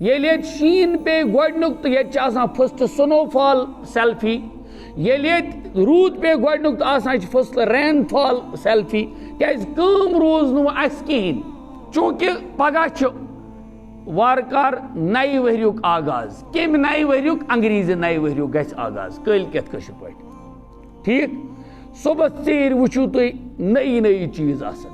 ییٚلہِ ییٚتہِ شیٖن پیٚیہِ گۄڈنیُک تہٕ ییٚتہِ چھِ آسان فٔسٹ سنو فال سیلفی، ییٚلہِ ییٚتہِ روٗد پیٚیہِ گۄڈنیُک تہٕ آسان چھِ فٔسٹ رین فال سیلفی. کیازِ کٲم روٗز نہٕ وۄنۍ اَسہِ کِہیٖنۍ چوٗنکہِ پگاہ چھُ وارٕ کارٕ نَیہِ ؤریُک آغاز. کَمہِ نَیہِ ؤریُک؟ انگریزی نَیہِ ؤریُک گژھِ آغاز کٲلکٮ۪تھ کٲشِر پٲٹھۍ. ٹھیٖک، صبحس ژیٖرۍ وٕچھِو تُہۍ نٔیی نٔیی چیٖز آسان.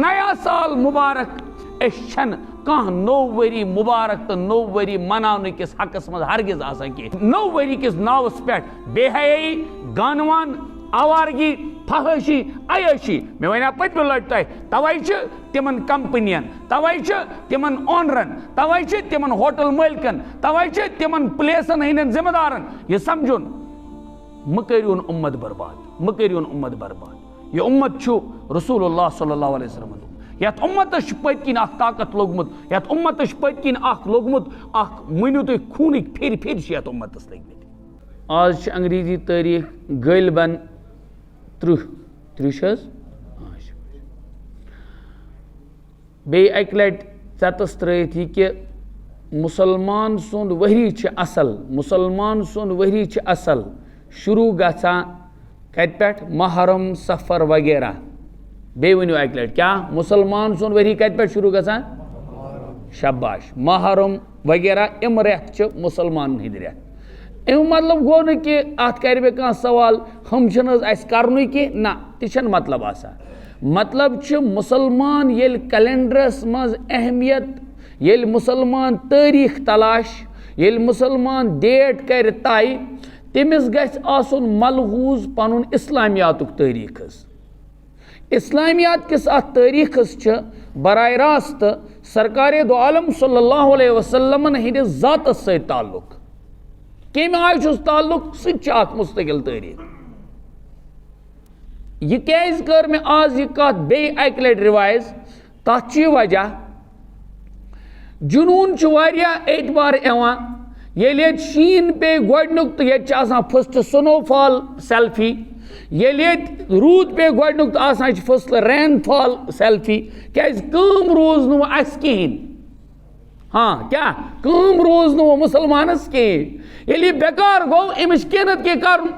نیا سال مُبارک. أسۍ چھَنہٕ کانٛہہ نوٚو ؤری مُبارک تہٕ نوٚو ؤری مناونہٕ کِس حقس منٛز ہرگز آسان کینٛہہ. نوٚو ؤری کِس ناوَس پٮ۪ٹھ بے حیٲیی، گانوان، آوارگی، فحٲشی، عیٲشی. مےٚ وَنیٛاو پٔتمہِ لَٹہِ تۄہہِ تَوَے چھِ تِمن کمپٔنین، تَوَے چھِ تِمن اونرن، تَوَے چھِ تِمن ہوٹل مٲلکن، تَوَے چھِ تِمن پلیسن ہٕنٛدٮ۪ن ذمہٕ دارن یہِ سمجھُن مہٕ کٔرۍوُن اُمت برباد، مہٕ کٔرۍوُن اُمت برباد. یہِ اُمت چھُ رسول اللہ صلی اللہ علیہ وسلم. یتھ اُمتس چھُ پٔتۍ کِنۍ اکھ طاقت لوٚگمُت، یتھ اُمتس چھُ پٔتۍ کِنۍ اکھ لوٚگمُت، اکھ مٲنِو تُہۍ خوٗنٕکۍ پھِرِ پھِرِ چھِ یتھ اُمتس لٔگمٕتۍ. آز چھِ انگریزی تٲریٖخ غٲلبن 30 چھِ حظ. بیٚیہِ اکہِ لٹہِ ژٮ۪تس ترٲیِتھ یہِ کہِ مُسلمان سُنٛد ؤری چھِ اصل، مُسلمان سُنٛد ؤری چھِ اصل شروٗع گژھان کتہِ پٮ۪ٹھ؟ محرم، سفر وغیرہ. بیٚیہِ ؤنِو اکہِ لٹہِ کیٛاہ؟ مُسلمان سُنٛد ؤری کتہِ پٮ۪ٹھ شروٗع گژھان؟ شباش، محرم وغیرہ یِم رٮ۪تھ چھِ مُسلمانن ہٕنٛدۍ رٮ۪تھ. امیُک مطلب گوٚو نہٕ کہِ اتھ کرِ مےٚ کانٛہہ سوال ہُم چھِنہٕ حظ اَسہِ کرنُے کینٛہہ. نہ، تہِ چھنہٕ مطلب آسان. مطلب چھُ مُسلمان ییٚلہِ کیلنڈرس منٛز اہمیت، ییٚلہِ مُسلمان تٲریٖخ تلاش، ییٚلہِ مُسلمان ڈیٹ کرِ طے، تٔمِس گژھِ آسُن ملحوٗظ پنُن اسلامیاتُک تٲریٖخ حظ. اسلامیات کِس اتھ تٲریٖخس چھِ براہ راست سرکارِ دو عالم صلی اللہ علیہ وسلمن ہٕنٛدِس ذاتس سۭتۍ تعلق. کمہِ آیہِ چھُس تعلق؟ سُہ تہِ چھُ اکھ مستقل تٲریٖخ. یہِ کیازِ کٔر مےٚ آز یہِ کتھ بیٚیہِ اکہِ لٹہِ رِوایز؟ تتھ چھُ یہِ وجہ جنوٗن چھُ واریاہ اعتبار یِوان. ییٚلہِ ییٚتہِ شیٖن پیٚیہِ گۄڈنیُک تہٕ ییٚتہِ چھِ آسان فٔسٹ سنو فال سیلفی، ییٚلہِ ییٚتہِ روٗد پیٚیہِ گۄڈنیُک تہٕ آسان چھِ فٔسٹ رین فال سیلفی. کیازِ کٲم روٗز نہٕ وۄنۍ اَسہِ کِہیٖنۍ. کیٛاہ کٲم روٗز نہٕ وۄنۍ مُسلمانس کِہیٖنۍ. ییٚلہِ یہِ بیکار گوٚو أمِس چھُ کینٛہہ نتہٕ کینٛہہ کرُن.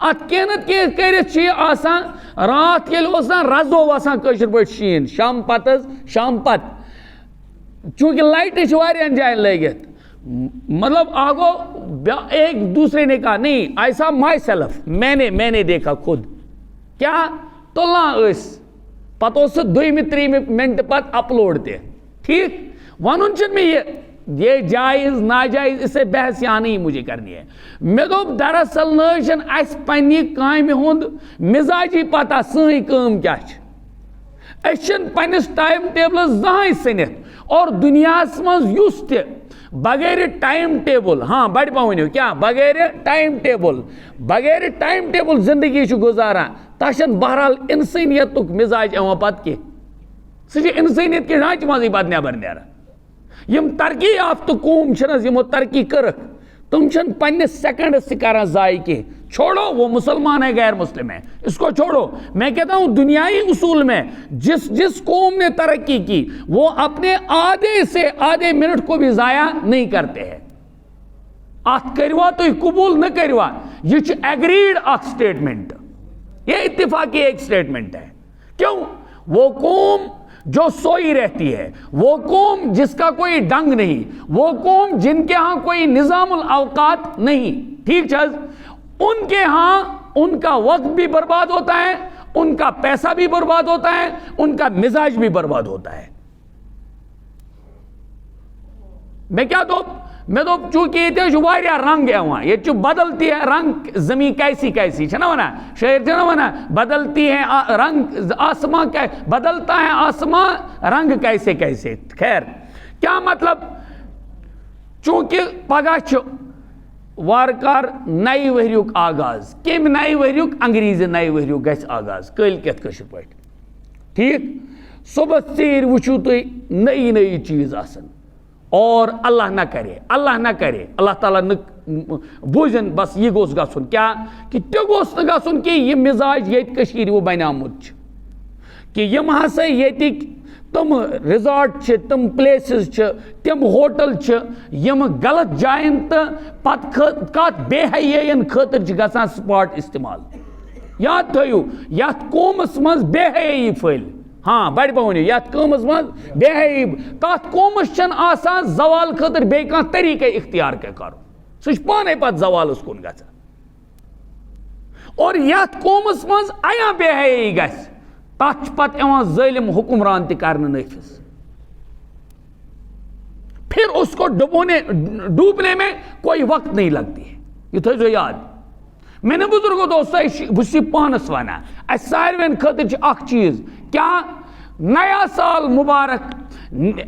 اتھ کینٛہہ نتہٕ کینٛہہ کٔرِتھ چھُ یہِ آسان راتھ ییٚلہِ اوس نا رزو وسان کٲشِر پٲٹھۍ شیٖن شام پتہٕ حظ، شام پتہٕ چوٗنکہِ لایٹہٕ چھِ واریاہن جاین لٲگِتھ. مطلب آگو ایک دوسرے نے کہا نہیں ایسا مائی سیلف میں نے دیکھا خود. کیا تُلان ٲسۍ پتہٕ اوس سُہ 2-3 منٹہٕ پتہٕ اپلوڈ تہِ. ٹھیٖک، ونُن چھُنہٕ مےٚ یہ جائز ناجائز اس سے بحث یہاں نہیں مجھے کرنی ہے. مےٚ دوٚپ دراصل نہ حظ چھنہٕ اَسہِ پننہِ کامہِ ہُنٛد مزاجی پتہ سٲنۍ کٲم کیٛاہ چھِ. أسۍ چھِنہٕ پننِس ٹایم ٹیبلس زٕہٕنۍ سٔنِتھ اور دُنیاہس منٛز یُس تہِ بغیر ٹایم ٹیبل، بڑِ پہن ؤنِو کیٛاہ بغیر ٹایم ٹیبل زندگی چھُ گُزاران تتھ چھنہٕ بہرحال انسٲنیتُک مزاج یِوان پتہٕ کینٛہہ. سُہ چھُ انسٲنیت کہِ ڈھانچہِ منٛزٕے پتہٕ نٮ۪بر نیران. یِم ترقی یافتہٕ قوم چھِنہٕ حظ یِمو ترقی کٔرٕکھ تِم چھِنہٕ پننِس سیکنڈس تہِ کران ضایع کینٛہہ. چھوڑو وہ مسلمان ہے غیر مسلم ہے اس کو چھوڑو. میں کہتا ہوں دنیائی اصول میں جس قوم نے ترقی کی وہ اپنے آدھے منٹ کو بھی ضائع نہیں کرتے ہیں. اتھ کٔروا تُہۍ قبول نہ کٔروا یہ چھُ ایگریڈ اکھ سٹیٹمنٹ، یہ اتفاقی ایک سٹیٹمنٹ ہے. کیوں؟ وہ قوم جو سوئی رہتی ہے، وہ قوم جس کا کوئی ڈنگ نہیں، وہ قوم جن کے ہاں کوئی نظام الاوقات نہیں. ٹھیک ہے، ان کے ہاں ان کا وقت بھی برباد ہوتا ہے، ان کا پیسہ بھی برباد ہوتا ہے، ان کا مزاج بھی برباد ہوتا ہے. میں کیا میں چونکہ یہ واریاہ رنگ یوان، یہ بدلتی ہے رنگ زمین کیسی چھنا ونان شاعر چھنا ونان بدلتی ہے رنگ آسمان بدلتا ہے آسمان رنگ کیسے. خیر کیا مطلب؟ چونکہ پگہ وار کار نئی ؤریُک آغاز. کمہِ نئی ؤریُک؟ انگریزی نئی ؤریُک گژھِ آغاز کٲلکٮ۪تھ کٲشِر پٲٹھۍ. ٹھیک، صبحس ژیٖرۍ وٕچھِو تُہۍ نئی نئی چیٖز آسان اور اللہ نہ کرے اللہ تعالیٰ بوٗزِن بس یہِ گوٚژھ گژھُن کیٛاہ کہِ تہِ گوٚژھ نہٕ گژھُن کہِ یہِ مِزاج ییٚتہِ کٔشیٖرِ وۄنۍ بنیومُت چھُ کہِ یِم ہسا ییٚتِکۍ تم ریزارٹ چھ تم پلیسز چھ تم ہوٹل چھ یم غلط جائن تو پت کت بے حیین خاطر چھ گژھان سپاٹ استعمال. یاد تھٲیِو یتھ قومس مز بے حیائی پھٔہلہِ. ہاں بڑِ پہنو یتھ قومس مز بے حیائی تتھ قومس چھن آسان زوال خاطر بیٚیہِ کانٛہہ طریقے اختیار کرُن. سُہ چھُ پانے پتہٕ زوالس کُن گژھان. اور یتھ قومس مز ایا بے حیائی گژھِ تتھ چھُ پتہٕ یِوان ظٲلم حکمران تہِ کرنہٕ نٲفِظ. پھر اس کو ڈوبنے میں کوئی وقت نہیں لگتی ہے. یہ تھٲیزیو یاد. میانہِ بزرگو دوستو بہٕ چھُس یہِ پانس ونان اسہِ ساروین خٲطرٕ چھُ اکھ چیٖز کیاہ نیا سال مبارک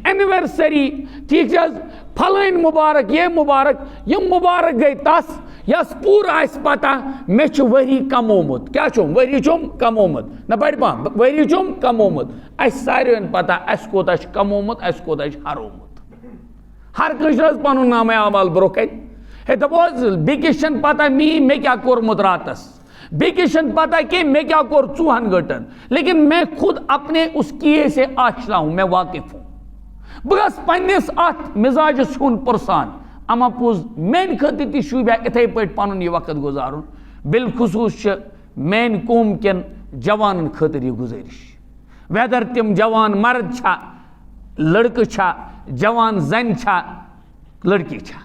اینیورسری ٹھیک حظ پھلٲنۍ مبارک یہ مبارک یم مبارک گٔے تس یس پوٗرٕ آسہِ پتہ مےٚ چھُ ؤری کمومُت. کیاہ چھُم ؤری چھُم کمومُت نہ بڑِ پہم ؤری چھُم کمومُت. اسہِ ساروین پتہ اسہِ کوتاہ چھُ کمومُت اسہِ کوتاہ چھُ ہرومُت. ہر کٲنٛسہِ چھُ حظ پنُن نامے اعمال برونٛہہ کَنہِ. ہے دپو حظ بیٚکِس چھنہٕ پتہ مےٚ کیاہ کوٚرمُت راتس بیٚکِس چھنہٕ پتہ کہ میں کیا کوٚر 2 گھنٹن لیکن میں خود اپنے اس کیے سے آشنا ہوں میں واقف ہوں. بہٕ گژھٕ پننس اتھ مزاجس ہُنٛد پرسان اما پوٚز میانہِ خٲطرٕ تہِ شوٗبیا اِتھے پٲٹھۍ پنُن یہِ وقت گُزارُن. بالخصوٗص چھِ میانہِ قوم کٮ۪ن جوانن خٲطرٕ یہِ گُزٲرِش ویدر تِم جوان مرد چھا لڑکہٕ چھا جوان زنہِ چھا لڑکی چھا.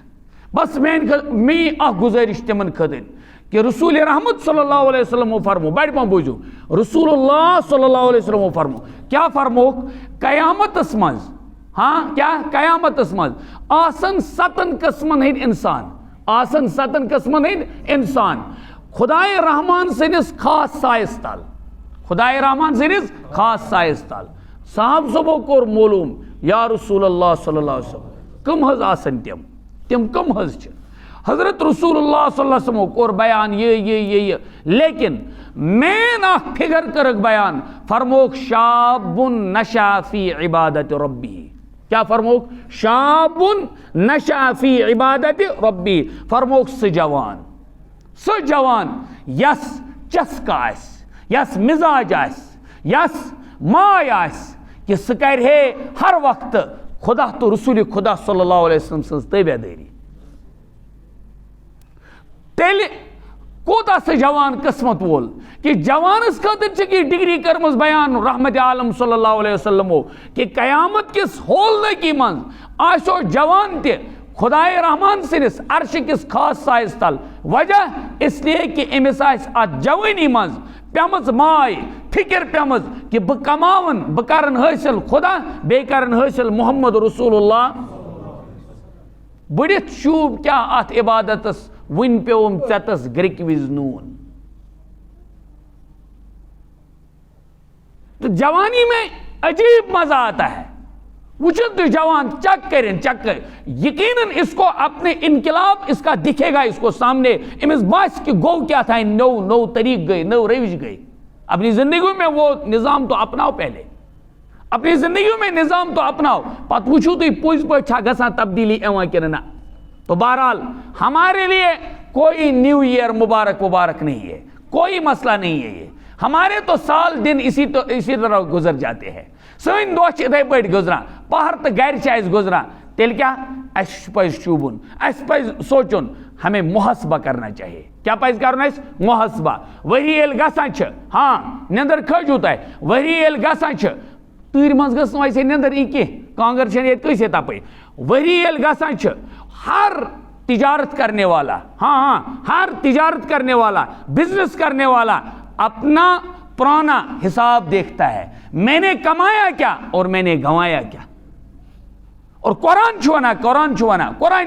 بس میٲنۍ اکھ گُزٲرِش تِمن خٲطرٕ کہ رسول رحمت صلی اللہ علیہ وسلم فرمو بڑ پہ بوٗزِو رسول اللہ صلی اللہ علیہ وسلم فرمو کیا فرموک قیامتس مز ہاں کیا قیامتس مز آسن 7 قسمن ہند انسان آسن 7 قسمن ہند انسان خدائے رحمان سٕنٛدِس خاص سایس تل خدائے رحمان سٕنٛدِس خاص سایس تل. صاحب صبو کوٚر معلوم یا رسول اللہ صلی اللہ علیہ وسلم کم حظ آسن تم کم حظ چھِ. حضرت رسول اللہ صلی اللہ علیہ وسلم کوٚر بیان یہ لیکن مین اکھ فگر کٔرٕکھ بیان فرموک شاب نشا فی عبادت ربی. کیا فرموک شاب نشا فی عبادت ربی. فرموک سُہ جوان یس چسکہ آسہِ یس مزاج آسہِ یس ماے آسہِ کہ سُہ کرِ ہے ہر وقت خدا تو رسول خدا صلی اللہ علیہ وسلم سٕنٛز تٲبیہ دٲری. تیٚلہِ کوٗتاہ سُہ جوان قسمت وول کہ جوانس خٲطرٕ چھِ یہِ ڈگری کٔرمٕژ بیان رحمت عالم صلی اللہ علیہ وسلمو کہ قیامت کس ہولنٕکی منٛز آسیو جوان تہِ خدائے رحمان سٕنٛدِس عرشہِ کِس خاص سایس تل. وجہ اس لیے کہ أمِس آسہِ اتھ جوٲنی منٛز پیمٕژ ماے فکر پیمٕژ کہ بہٕ کماون بہٕ کرن حٲصِل خدا بیٚیہِ کرن حٲصِل محمد رسول اللہ. بٔڑِتھ شوٗب کیاہ اتھ عبادتس وُنہِ پیوم ژےٚ گرِکہِ وِزِ نوٗن. تو جوانی میں عجیب مزہ آتا ہے. وچن تو جوان چک کر یقیناً اس کو اپنے انقلاب اس کا دکھے گا اس کو سامنے امس باس کہ گو کیا تھا نو طریق گئی نو روش گئی. اپنی زندگیوں میں وہ نظام تو اپناؤ پہلے اپنی زندگیوں میں نظام تو اپناؤ پتہ وچھو تھی پوز پہ چھا گژھان تبدیلی ایوان کن نہ. تو بہرحال ہمارے لیے کوئی نیو ایئر مبارک نہیں ہے کوئی مسئلہ نہیں ہے. یہ ہمارے تو سال دن اسی طرح گزر جاتے ہیں. سن دہ اتھے پہ گزران پہر تو گر گزران. تیل کیا اس پز شوبن اس پز سوچن ہمیں محاسبہ کرنا چاہیے. کیا پز کرنا اس محاسبہ. وری یل گژھان ہاں نندر کھجو تہ وری یل گژھان تیر مز گژھ ویسے نندر ای کی کانگر چھن یت کیسے تپے. وری یل گژھان ہر تجارت کرنے والا ہر تجارت کرنے والا بزنس کرنے والا اپنا پرانا حساب دیکھتا ہے. میں نے کمایا کیا اور میں نے گنوایا کیا. اور قرآن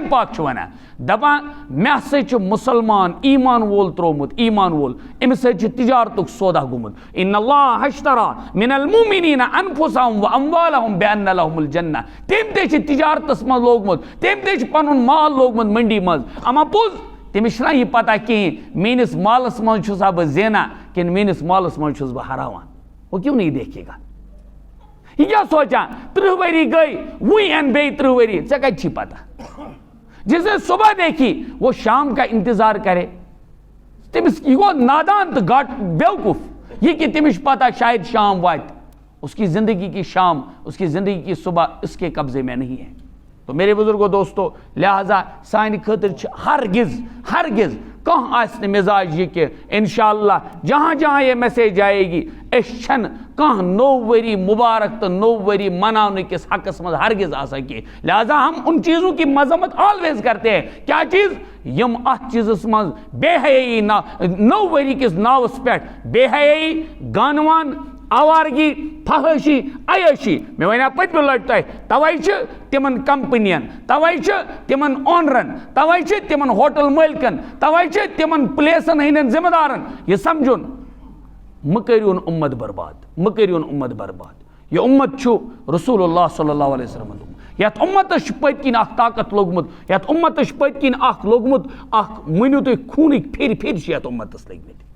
پاک چھُ وَنان دپان مےٚ ہسا چھُ مسلمان ایمان وول ترومُت ایمان وول أمِس سۭتۍ چھُ تجارتُک سودا گوٚمُت. ان اللہ اشترى من المؤمنین انفسهم واموالهم بان لهم الجنہ. تٔمۍ تہِ چھُ تجارتس منٛز لوگمُت تٔمۍ تہِ چھُ پنُن مال لوگمُت منڈی منٛز. اما پوٚز تٔمِس چھُنہ یہِ پتہ کِہیٖنۍ میٲنِس مالس منٛز چھُسا بہٕ زینان کِنہٕ میٲنِس مالس منٛز چھُس بہٕ ہراوان. وہ کیوں نہیں دیکھے گا. یہ کیا سوچا 30 ؤری گئی وہی این بیٚیہِ 30 ؤری ژےٚ کتہِ چھی پتہ. جس نے صبح دیکھی وہ شام کا انتظار کرے. تمس یہ گو نادان تو بیوقوف یہ کہ تمس پتہ شاید شام وات اس کی زندگی کی شام، اس کی زندگی کی صبح اس کے قبضے میں نہیں ہے۔ تو میرے بزرگوں دوستو، لہذا سانہ خاطر ہرگز کہاں آسہ مزاج یہ کہ انشاءاللہ جہاں جہاں یہ میسیج جائے گی چھن کہاں نو وری مبارک تو نو وری منانے کس حقس مز ہرگز آ سکے۔ لہذا ہم ان چیزوں کی مذمت آلویز کرتے ہیں، کیا چیز؟ یم ات چیزس مز بے حیائی نو وری کس ناوس پہ بے حیائی، گانوان، آوارگی، فحاشی، عیاشی۔ میں ونیا پتمہ لٹہ توے تمن کمپنین، توے تمن اونرن، توے تمن ہوٹل مالکن، توے تمن پلیسن ہندین ذمہ دارن یہ سمجھن مکریون امت برباد۔ یہ امت چھو رسول اللہ صلی اللہ علیہ وسلم، یت امتس پت کن اخ طاقت لوگمت، یت امتس پت کن اخ لوگمت، اخ منو تھی خونک پھر یت امتس لگمت۔